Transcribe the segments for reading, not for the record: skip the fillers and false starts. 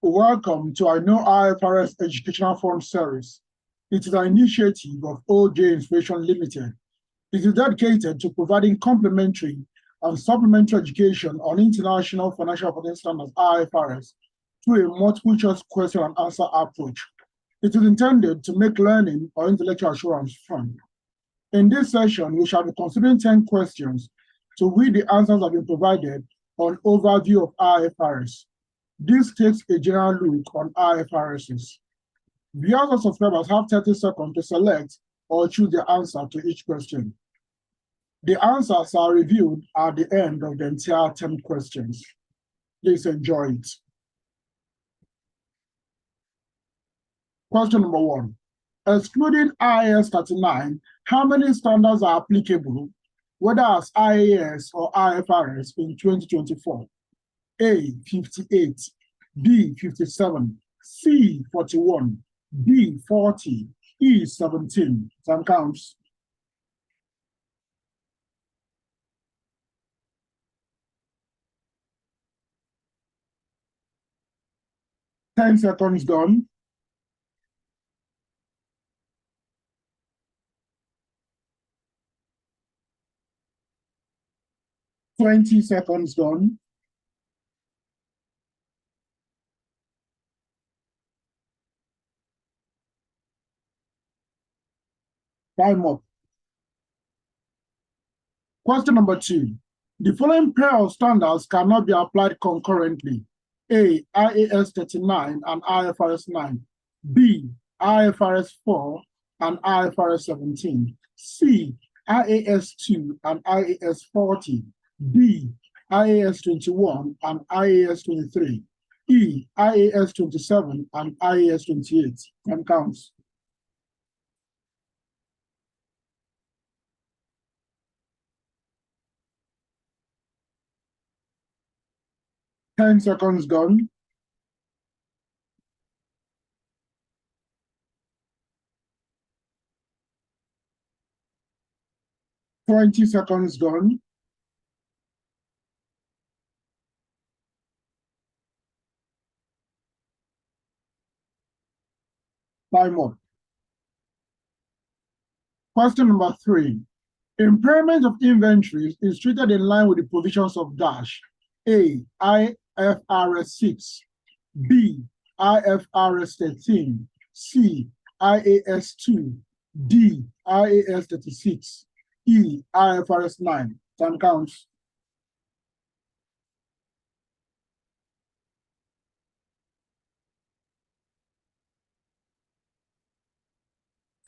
Welcome to our new IFRS Educational Forum series. It is an initiative of OJ Inspiration Limited. It is dedicated to providing complementary and supplementary education on International Financial Reporting Standards IFRS through a multiple choice question and answer approach. It is intended to make learning or intellectual assurance fun. In this session, we shall be considering 10 questions to which the answers have been provided on Overview of IFRS. This takes a general look on IFRSs. Viewers and subscribers have 30 seconds to select or choose the answer to each question. The answers are reviewed at the end of the entire 10 questions. Please enjoy it. Question number 1. Excluding IAS 39, how many standards are applicable, whether as IAS or IFRS in 2024? A, 58, B, 57, C, 41, D, 40, E, 17. Time counts. Ten seconds gone. $20 seconds gone. Time up. Question number 2. The following pair of standards cannot be applied concurrently. A, IAS 39 and IFRS 9. B, IFRS 4 and IFRS 17. C, IAS 2 and IAS 40. D, IAS 21 and IAS 23. E, IAS 27 and IAS 28. Time counts. Ten seconds gone. $20 seconds gone. Time up. Question number 3. Impairment of inventories is treated in line with the provisions of dash. A, IFRS 6. B, IFRS 13. C, IAS 2. D, IAS 36. E, IFRS 9. Time counts.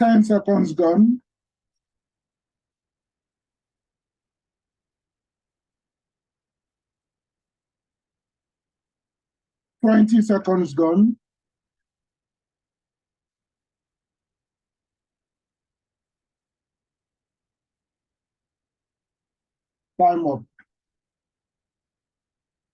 $10 seconds gone. $20 seconds gone. Time up.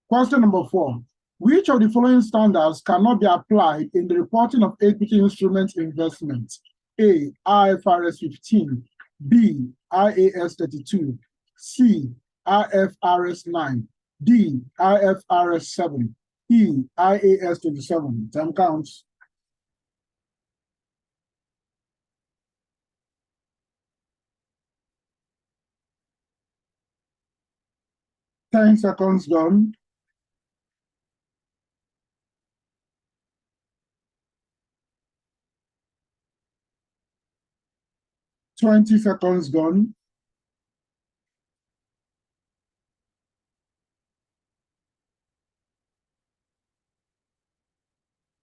Question number 4. Which of the following standards cannot be applied in the reporting of equity instrument investments? A, IFRS 15. B, IAS 32. C, IFRS 9. D, IFRS 7. E, IAS 27. Time counts. $10 seconds gone. $20 seconds gone.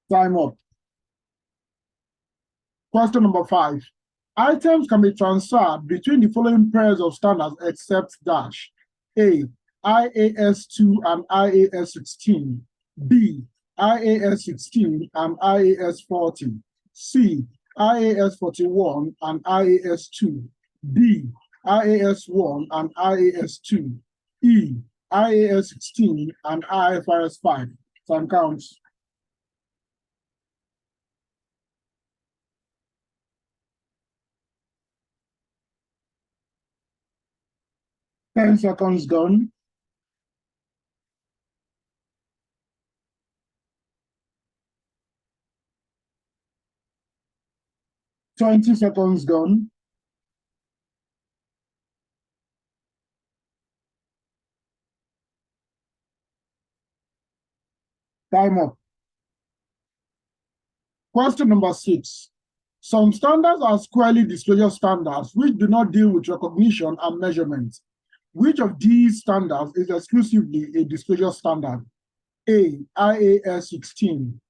Time up. Question number 5. Items can be transferred between the following pairs of standards except dash. A, IAS 2 and IAS 16. B, IAS 16 and IAS 40. C, IAS 41 and IAS 2. D, IAS 1 and IAS 2. E, IAS 16 and IFRS 5. Time counts. $10 seconds gone. 20 seconds gone. Time up. Question number 6. Some standards are squarely disclosure standards which do not deal with recognition and measurement. Which of these standards is exclusively a disclosure standard? A. IAS 16.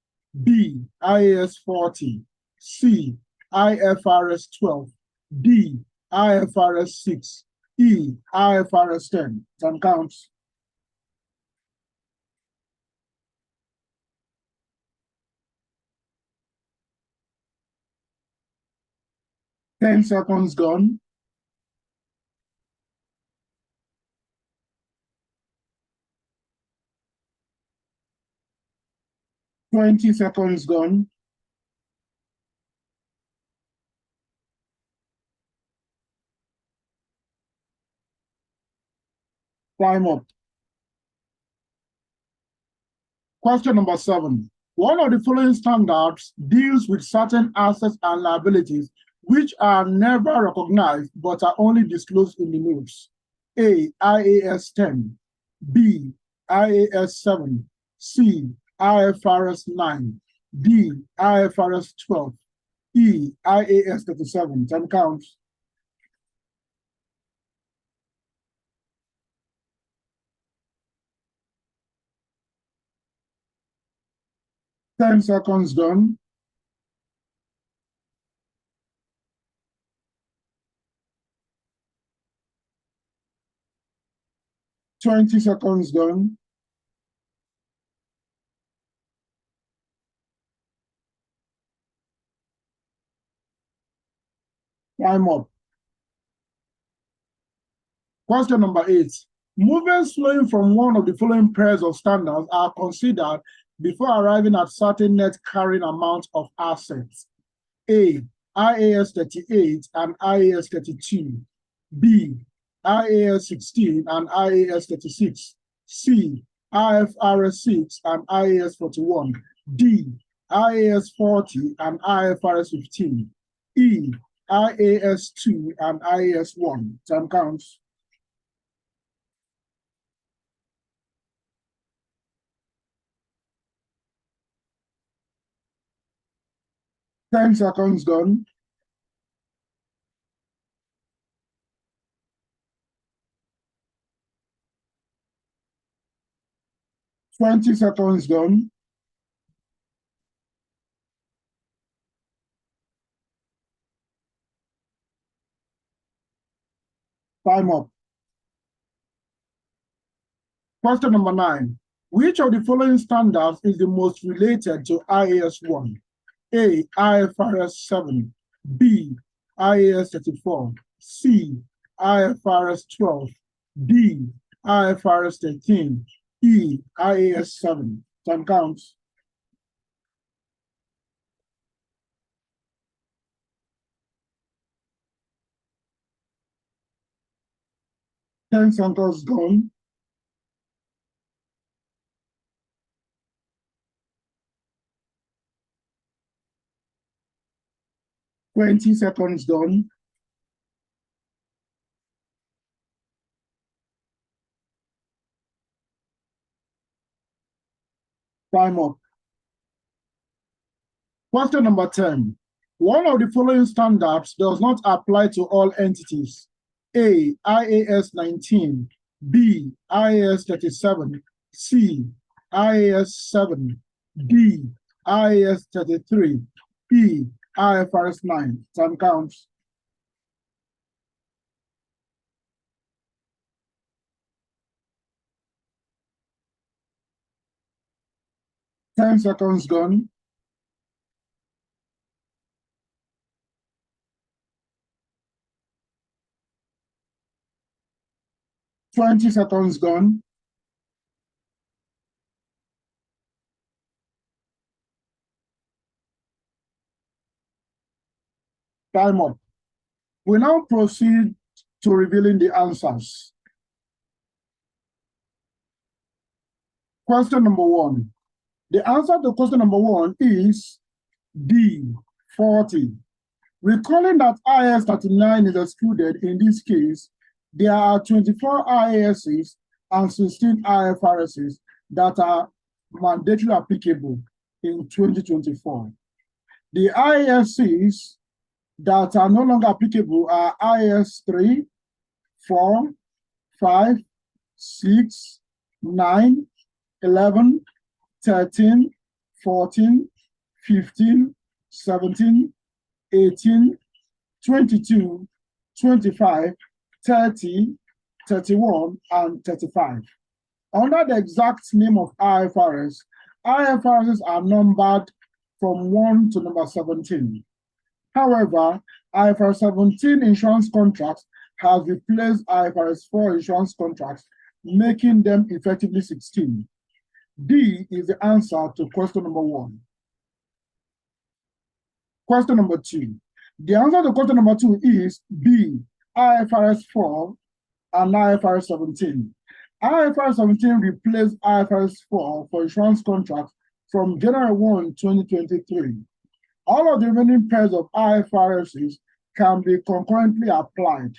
B. IAS 40. C. IFRS 12. D. IFRS 6. E. IFRS 10. Time counts. 10 seconds gone. 20 seconds gone. Time up. Question number 7. One of the following standards deals with certain assets and liabilities which are never recognized but are only disclosed in the notes. A. IAS 10. B. IAS 7. C. IFRS 9. D. IFRS 12. E. IAS 37. Time counts. 10 seconds gone. 20 seconds gone. Time up. Question number 8. Movements flowing from one of the following pairs of standards are considered before arriving at certain net carrying amount of assets. A. IAS 38 and IAS 32. B. IAS 16 and IAS 36. C. IFRS 6 and IAS 41. D. IAS 40 and IFRS 15. E. IAS 2 and IAS 1. Time counts. 10 seconds gone. 20 seconds gone. Time up. Question number 9. Which of the following standards is the most related to IAS 1? A. IFRS 7. B. IAS 34. C. IFRS 12. D. IFRS 13. E. IAS 7. Time counts. 10 seconds gone. 20 seconds gone. Time up. Question number 10. One of the following standards does not apply to all entities. A. IAS 19. B. IAS 37. C. IAS 7. D. IAS 33. E. IFRS 9. Time counts. 10 seconds gone. 20 seconds gone. Time up. We now proceed to revealing the answers. Question number 1. The answer to question number 1 is D, 40. Recalling that IAS 39 is excluded in this case, there are 24 IASs and 16 IFRSs that are mandatorily applicable in 2024. The IASs that are no longer applicable are IAS 3, 4, 5, 6, 9, 11, 13, 14, 15, 17, 18, 22, 25, 30, 31, and 35. Under the exact name of IFRS, IFRSs are numbered from 1 to number 17. However, IFRS 17 insurance contracts has replaced IFRS 4 insurance contracts, making them effectively 16. D is the answer to question number 1. Question number 2. The answer to question number 2 is B, IFRS 4 and IFRS 17. IFRS 17 replaced IFRS 4 for insurance contracts from January 1, 2023. All of the remaining pairs of IFRSs can be concurrently applied.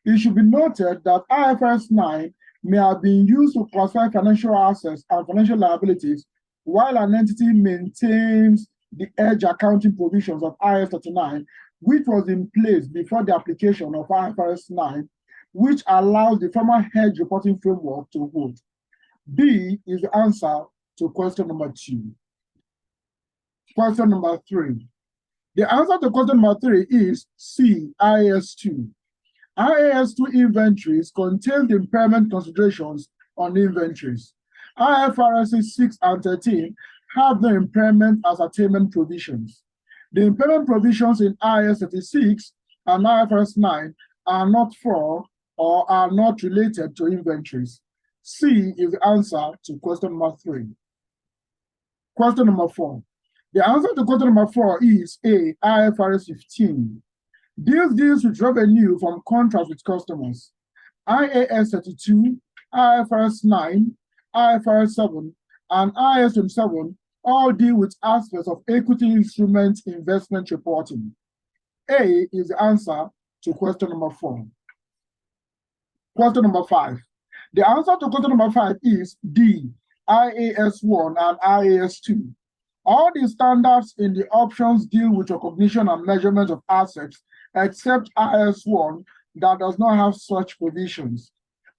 It should be noted that IFRS 9 may have been used to classify financial assets and financial liabilities, while an entity maintains the edge accounting provisions of IAS 39, which was in place before the application of IFRS 9, which allows the former hedge reporting framework to hold. B is the answer to question number 2. Question number 3. The answer to question number 3 is C, IAS 2. IAS 2 inventories contain the impairment considerations on inventories. IFRS 6 and 13 have no impairment ascertainment provisions. The impairment provisions in IAS 36 and IFRS 9 are not for or are not related to inventories. C is the answer to question number 3. Question number 4. The answer to question number 4 is A, IFRS 15. This deals with revenue from contracts with customers. IAS 32, IFRS 9, IFRS 7, and IAS 27 all deal with aspects of equity instrument investment reporting. A is the answer to question number 4. Question number 5. The answer to question number 5 is D, IAS 1 and IAS 2. All the standards in the options deal with recognition and measurement of assets, except IAS 1 that does not have such provisions.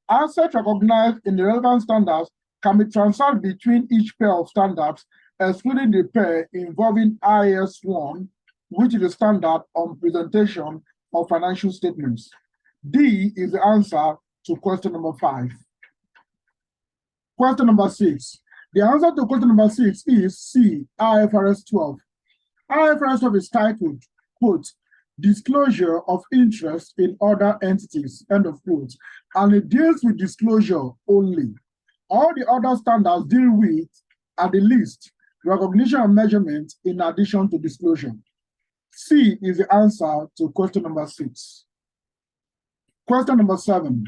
Assets recognized in the relevant standards can be transferred between each pair of standards, excluding the pair involving IAS 1, which is the standard on presentation of financial statements. D is the answer to question number 5. Question number 6. The answer to question number 6 is C, IFRS 12. IFRS 12 is titled, quote, disclosure of interest in other entities, end of quote, and it deals with disclosure only. All the other standards deal with, at the least, recognition and measurement in addition to disclosure. C is the answer to question number 6. Question number 7.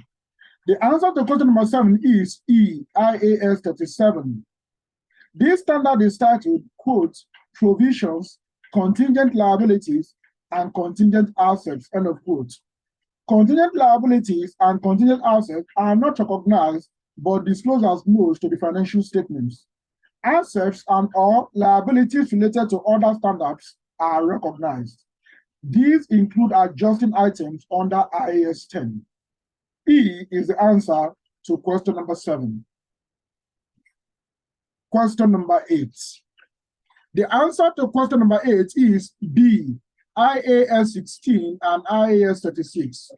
The answer to question number 7 is E, IAS 37. This standard is titled, quote, provisions, contingent liabilities, and contingent assets, end of quote. Contingent liabilities and contingent assets are not recognized but disclosed as notes to the financial statements. Assets and or liabilities related to other standards are recognized. These include adjusting items under IAS 10. E is the answer to question number 7. Question number 8. The answer to question number 8 is B, IAS 16 and IAS 36.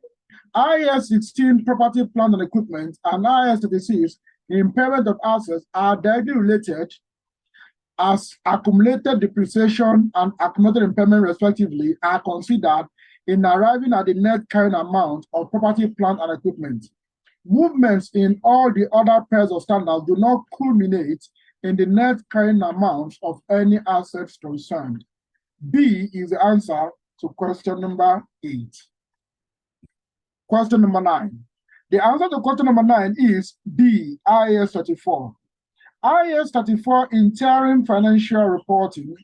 IAS 16, property, plant, and equipment, and IAS 36, impairment of assets, are directly related as accumulated depreciation and accumulated impairment, respectively, are considered in arriving at the net carrying amount of property, plant, and equipment. Movements in all the other pairs of standards do not culminate in the net carrying amount of any assets concerned. B is the answer to question number 8. Question number 9. The answer to question number 9 is B, IAS 34. IAS 34 interim financial reporting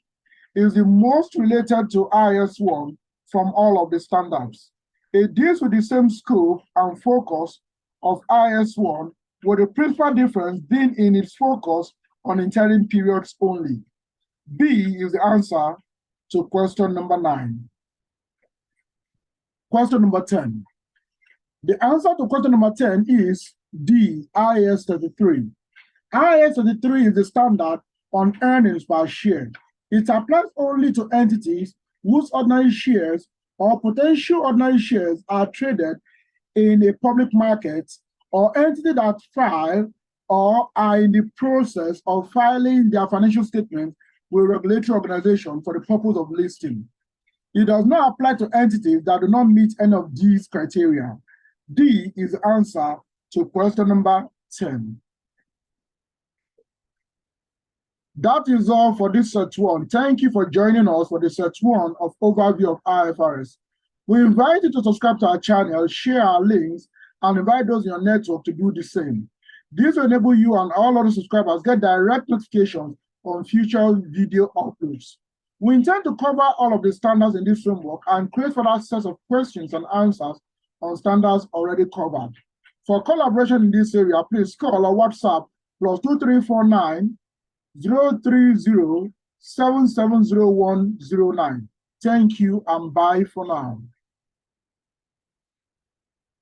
is the most related to IAS 1 from all of the standards. It deals with the same scope and focus of IS1, with the principal difference being in its focus on interim periods only. B is the answer to question number 9. Question number 10. The answer to question number 10 is D, IAS 33. IAS 33 is the standard on earnings per share. It applies only to entities whose ordinary shares or potential ordinary shares are traded in a public market, or entities that file or are in the process of filing their financial statements with regulatory organization for the purpose of listing. It does not apply to entities that do not meet any of these criteria. D is the answer to question number 10. That is all for this set 1. Thank you for joining us for the set 1 of Overview of IFRS. We invite you to subscribe to our channel, share our links, and invite those in your network to do the same. This will enable you and all other subscribers get direct notifications on future video uploads. We intend to cover all of the standards in this framework and create further sets of questions and answers on standards already covered. For collaboration in this area, please call or WhatsApp +2349 030 770109. Thank you and bye for now.